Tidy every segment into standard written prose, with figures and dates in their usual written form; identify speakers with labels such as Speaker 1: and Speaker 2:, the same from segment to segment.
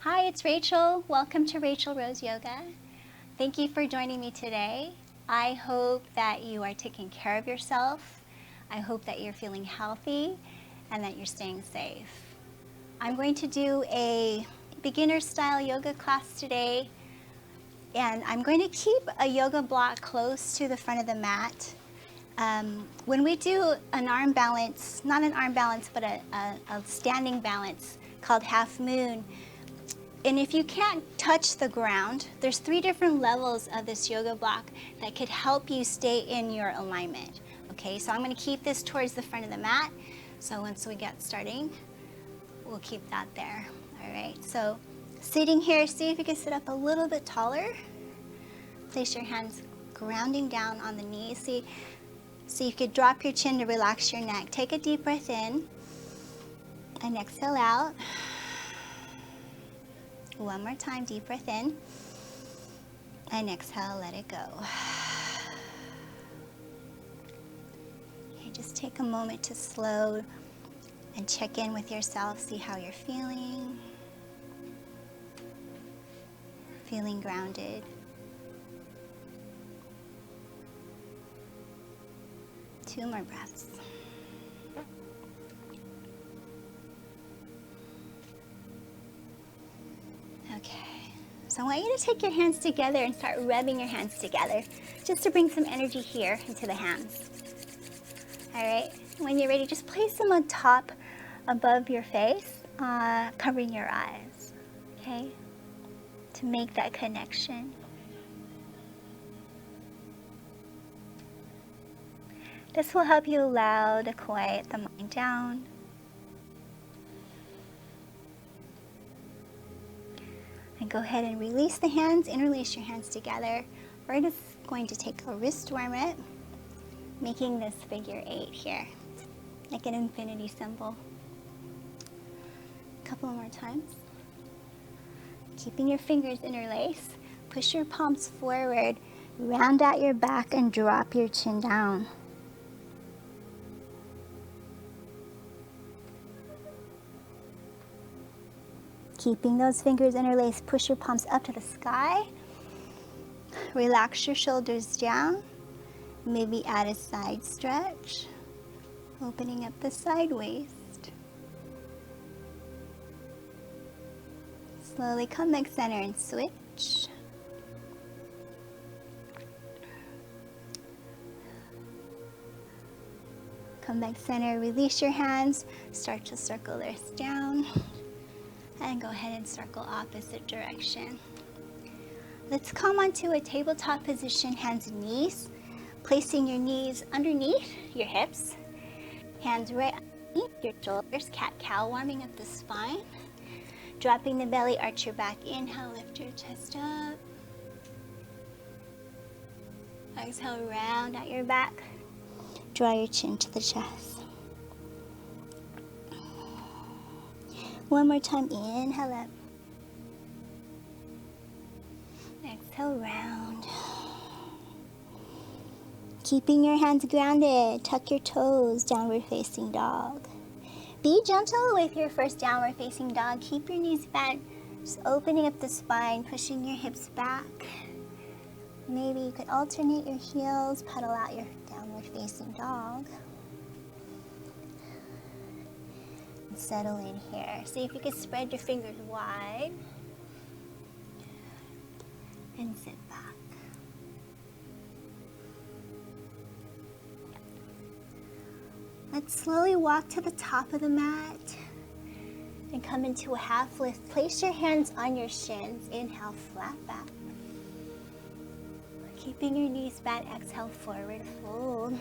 Speaker 1: Hi, it's Rachel. Welcome to Rachel Rose Yoga. Thank you for joining me today. I hope that you are taking care of yourself. I hope that you're feeling healthy and that you're staying safe. I'm going to do a beginner style yoga class today, and I'm going to keep a yoga block close to the front of the mat. When we do an arm balance, not an arm balance, but a standing balance called half moon, and if you can't touch the ground, there's 3 different levels of this yoga block that could help you stay in your alignment. Okay, so I'm going to keep this towards the front of the mat. So once we get starting, we'll keep that there. All right, so sitting here, see if you can sit up a little bit taller. Place your hands grounding down on the knees. See if you could drop your chin to relax your neck. Take a deep breath in and exhale out. One more time, deep breath in, and exhale, let it go. Okay, just take a moment to slow and check in with yourself, see how you're feeling. Feeling grounded. Two more breaths. Okay, so I want you to take your hands together and start rubbing your hands together just to bring some energy here into the hands. All right, when you're ready, just place them on top above your face, covering your eyes, okay, to make that connection. This will help you allow to quiet the mind down. And go ahead and release the hands, interlace your hands together. We're just going to take a wrist warm-up, making this figure 8 here, like an infinity symbol. A couple more times. Keeping your fingers interlaced, push your palms forward, round out your back and drop your chin down. Keeping those fingers interlaced, push your palms up to the sky. Relax your shoulders down. Maybe add a side stretch, opening up the side waist. Slowly come back center and switch. Come back center, release your hands, start to circle the wrist down. And go ahead and circle opposite direction. Let's come onto a tabletop position, hands and knees. Placing your knees underneath your hips. Hands right underneath your shoulders, cat-cow, warming up the spine. Dropping the belly, arch your back. Inhale, lift your chest up. Exhale, round out your back. Draw your chin to the chest. One more time, inhale up. Exhale, round. Keeping your hands grounded, tuck your toes, downward facing dog. Be gentle with your first downward facing dog. Keep your knees bent, just opening up the spine, pushing your hips back. Maybe you could alternate your heels, pedal out your downward facing dog. Settle in here. See if you can spread your fingers wide and sit back. Let's slowly walk to the top of the mat and come into a half lift. Place your hands on your shins. Inhale, flat back. Keeping your knees bent, exhale, forward fold.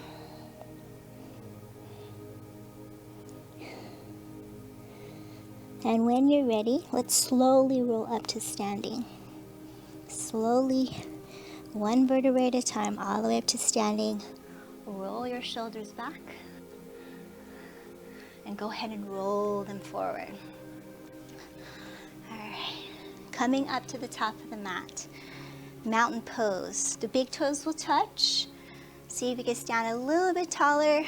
Speaker 1: And when you're ready, let's slowly roll up to standing. Slowly, one vertebrae at a time, all the way up to standing. Roll your shoulders back. And go ahead and roll them forward. All right, coming up to the top of the mat. Mountain pose. The big toes will touch. See if you can stand a little bit taller.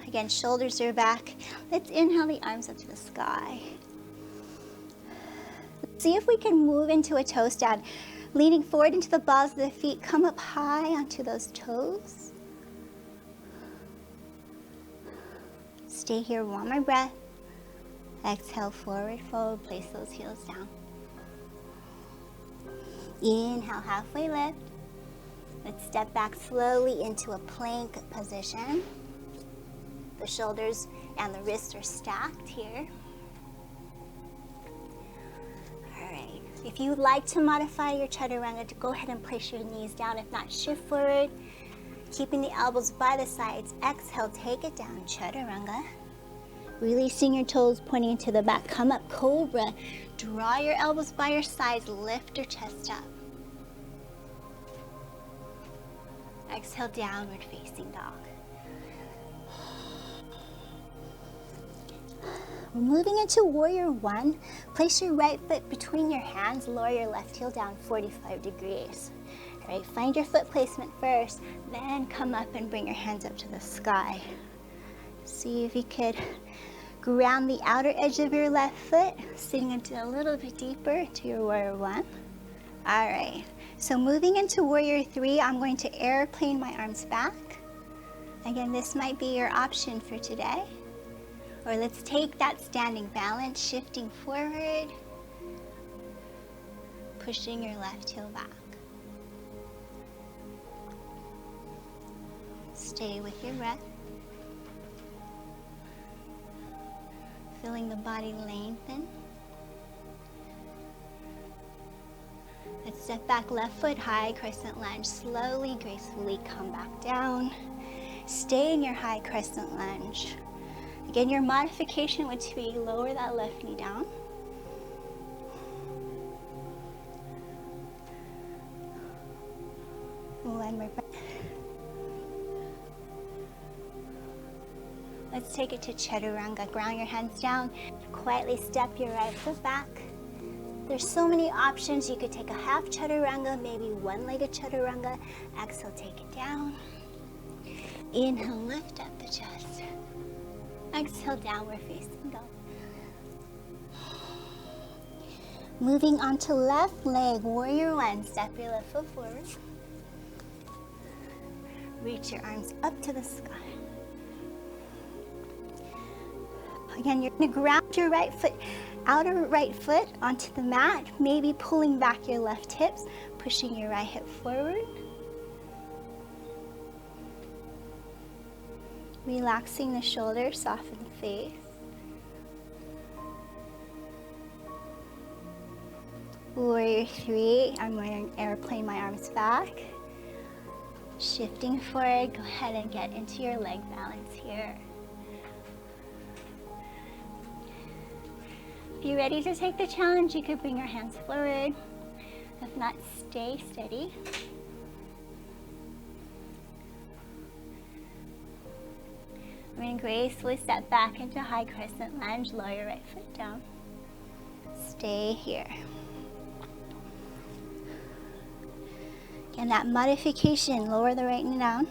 Speaker 1: Again, shoulders are back. Let's inhale the arms up to the sky. See if we can move into a toe stand. Leaning forward into the balls of the feet, come up high onto those toes. Stay here, one more breath. Exhale, forward fold, place those heels down. Inhale, halfway lift. Let's step back slowly into a plank position. The shoulders and the wrists are stacked here. All right. If you would like to modify your chaturanga, to go ahead and place your knees down. If not, shift forward, keeping the elbows by the sides. Exhale, take it down, chaturanga. Releasing your toes, pointing to the back. Come up, cobra. Draw your elbows by your sides, lift your chest up. Exhale, downward facing dog. We're moving into warrior one. Place your right foot between your hands, lower your left heel down 45 degrees. All right, find your foot placement first, then come up and bring your hands up to the sky. See if you could ground the outer edge of your left foot, sitting into a little bit deeper into your warrior one. All right, so moving into warrior three, I'm going to airplane my arms back. Again, this might be your option for today. Or let's take that standing balance, shifting forward, pushing your left heel back. Stay with your breath. Feeling the body lengthen. Let's step back, left foot high, crescent lunge. Slowly, gracefully come back down. Stay in your high crescent lunge. Again, your modification would be lower that left knee down. One more breath. Let's take it to chaturanga. Ground your hands down. Quietly step your right foot back. There's so many options. You could take a half chaturanga, maybe one-legged chaturanga. Exhale, take it down. Inhale, lift up the chest. Exhale, downward facing dog. Moving on to left leg, warrior one. Step your left foot forward. Reach your arms up to the sky. Again, you're going to ground your right foot, outer right foot onto the mat, maybe pulling back your left hips, pushing your right hip forward. Relaxing the shoulders, soften the face. Warrior three, I'm going to airplane my arms back. Shifting forward, go ahead and get into your leg balance here. If you're ready to take the challenge, you could bring your hands forward. If not, stay steady. I'm going to gracefully step back into high crescent lunge, lower your right foot down. Stay here. Again, that modification, lower the right knee down.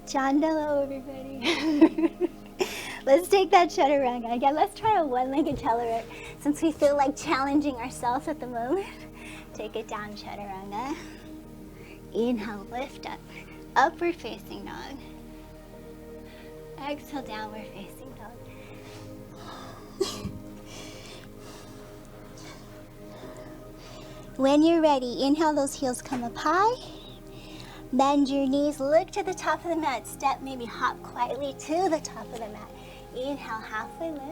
Speaker 1: Chandala, everybody. Let's take that chaturanga. Again, let's try a one-legged chaturanga since we feel like challenging ourselves at the moment. Take it down, chaturanga. Inhale, lift up. Upward facing dog. Exhale, downward facing dog. When you're ready, inhale, those heels come up high. Bend your knees, look to the top of the mat. Step, maybe hop quietly to the top of the mat. Inhale, halfway lift.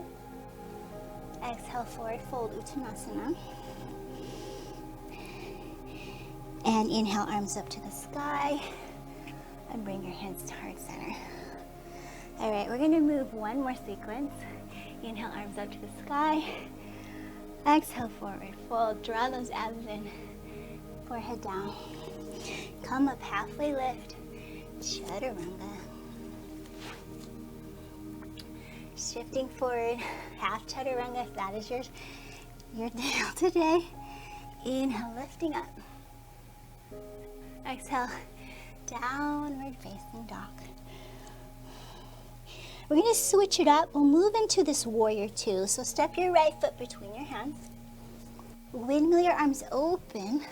Speaker 1: Exhale, forward fold, Uttanasana. And inhale, arms up to the sky. And bring your hands to heart center. All right, we're gonna move one more sequence. Inhale, arms up to the sky. Exhale, forward fold. Draw those abs in. Forehead down. Come up, halfway lift. Chaturanga. Shifting forward, half chaturanga if that is your deal today. Inhale, lifting up. Exhale, downward facing dog. We're going to switch it up. We'll move into this warrior two. So step your right foot between your hands. Windmill your arms open.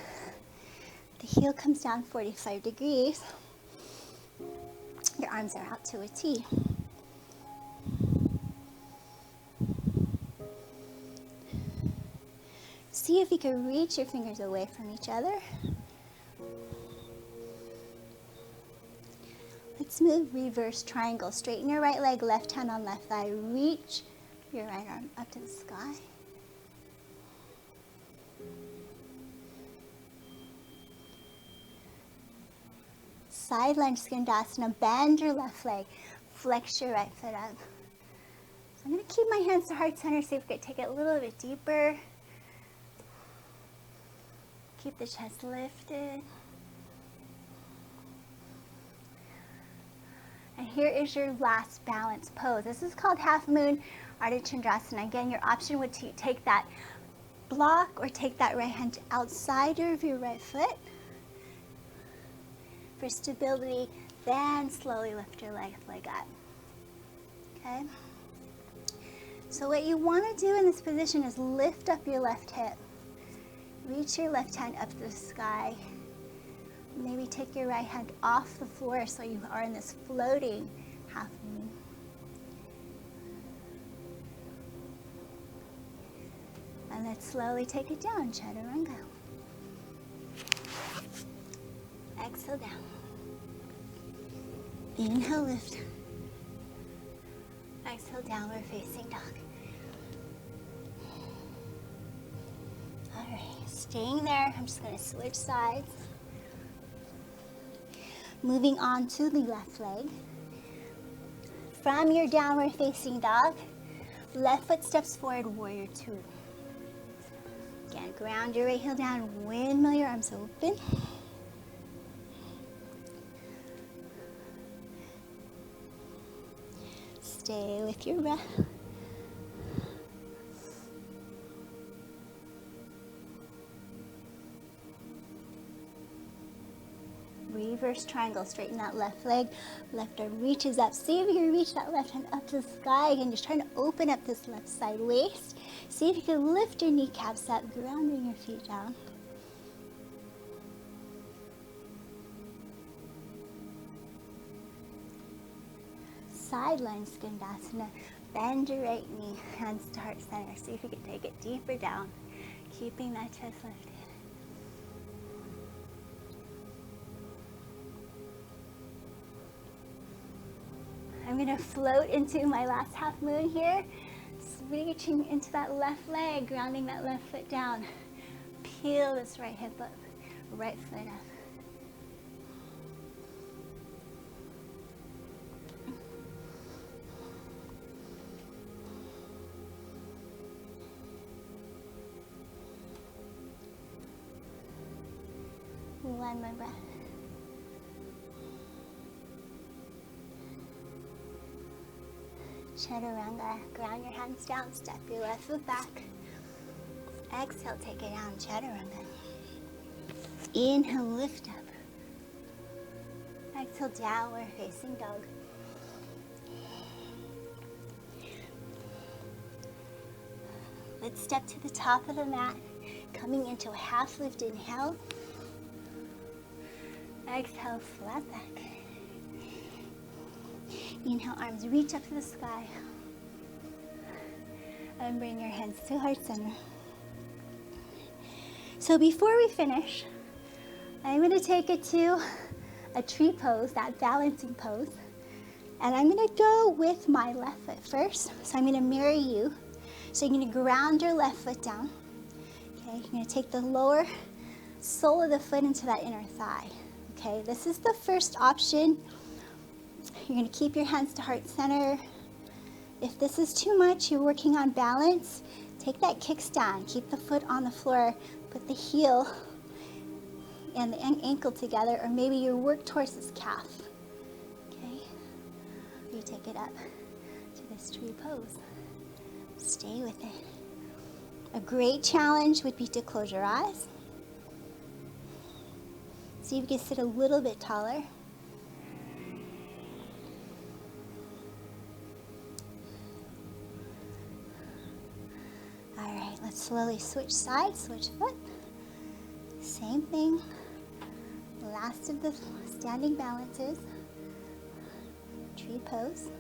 Speaker 1: The heel comes down 45 degrees. Your arms are out to a T. See if you can reach your fingers away from each other. Let's move reverse triangle. Straighten your right leg, left hand on left thigh. Reach your right arm up to the sky. Side lunge skandasana. Bend your left leg. Flex your right foot up. So I'm going to keep my hands to heart center. See if we can take it a little bit deeper. Keep the chest lifted. And here is your last balance pose. This is called half moon Ardha Chandrasana. Again, your option would take that block or take that right hand outside of your right foot for stability, then slowly lift your left leg up. Okay? So what you want to do in this position is lift up your left hip. Reach your left hand up to the sky. Maybe take your right hand off the floor so you are in this floating half moon. And let's slowly take it down, chaturanga. Exhale down. Inhale, lift. Exhale, downward facing dog. All right, staying there. I'm just going to switch sides. Moving on to the left leg. From your downward facing dog, left foot steps forward, warrior two. Again, ground your right heel down, windmill your arms open. Stay with your breath. Reverse triangle, straighten that left leg, left arm reaches up. See if you can reach that left hand up to the sky. Again, just trying to open up this left side waist. See if you can lift your kneecaps up, grounding your feet down. Sideline skandasana. Bend your right knee, hands to heart center. See if you can take it deeper down, keeping that chest lifted. I'm going to float into my last half moon here, reaching into that left leg, grounding that left foot down. Peel this right hip up, right foot up. One more breath. Chaturanga, ground your hands down, step your left foot back. Exhale, take it down, chaturanga. Inhale, lift up. Exhale, downward facing dog. Let's step to the top of the mat, coming into a half lift, inhale. Exhale, flat back. Inhale, arms reach up to the sky. And bring your hands to heart center. So before we finish, I'm going to take it to a tree pose, that balancing pose. And I'm going to go with my left foot first. So I'm going to mirror you. So you're going to ground your left foot down. Okay, you're going to take the lower sole of the foot into that inner thigh. Okay, this is the first option. You're going to keep your hands to heart center. If this is too much, you're working on balance, take that kickstand. Keep the foot on the floor. Put the heel and the ankle together, or maybe you work towards this calf. Okay? You take it up to this tree pose. Stay with it. A great challenge would be to close your eyes. See if you can sit a little bit taller. All right, let's slowly switch sides, switch foot. Same thing. Last of the standing balances. Tree pose.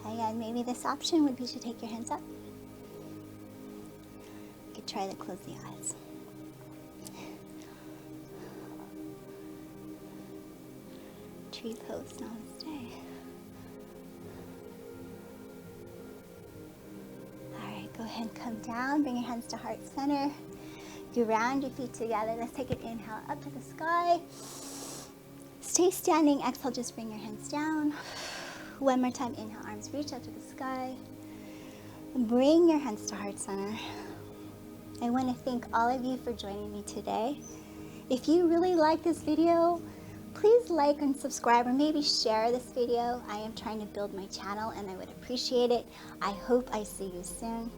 Speaker 1: Again, maybe this option would be to take your hands up. You could try to close the eyes. Tree pose, namaste. All right, go ahead and come down. Bring your hands to heart center. Ground your feet together. Let's take an inhale up to the sky. Stay standing. Exhale, just bring your hands down. One more time, inhale, arms reach up to the sky. Bring your hands to heart center. I want to thank all of you for joining me today. If you really like this video, please like and subscribe, or maybe share this video. I am trying to build my channel and I would appreciate it. I hope I see you soon.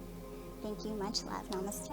Speaker 1: Thank you, much love, namaste.